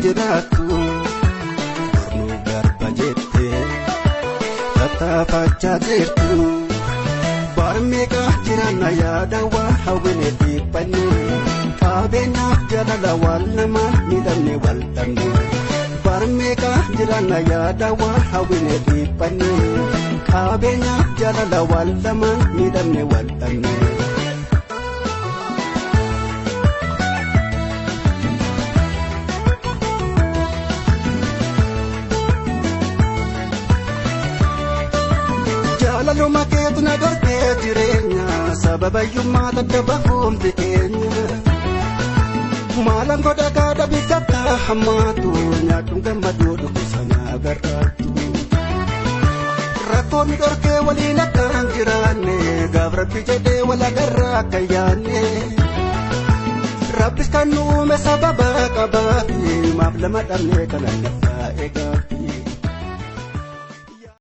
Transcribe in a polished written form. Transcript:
jiraatu bornu garba jette tattafachaa jirtu barmeeqa jiraanna yaada waa hawwine dhiphanne qabeenyaaf jaalala wal namaan miidhamne wal dhabne barmeeqa jiraanna yaada waa hawwine dhiphanne qabeenyaaf jaalala wal namaan miidhamne wal dhabne. Luma keetu na gartee jireenya sababa yummaa dadhabamte keenya maalan godha kaadha bisatta hammaatu nyaadhuun gammaduu dhukkubsana agarraatu rakkoonni dhorkee waliin akkaan jiraanne gaaf rabbi jedhee wal agarraa akka yaanne rabbis kan nu uume sababa qabaate maaf lama dhabnee kana lafaa eegaate.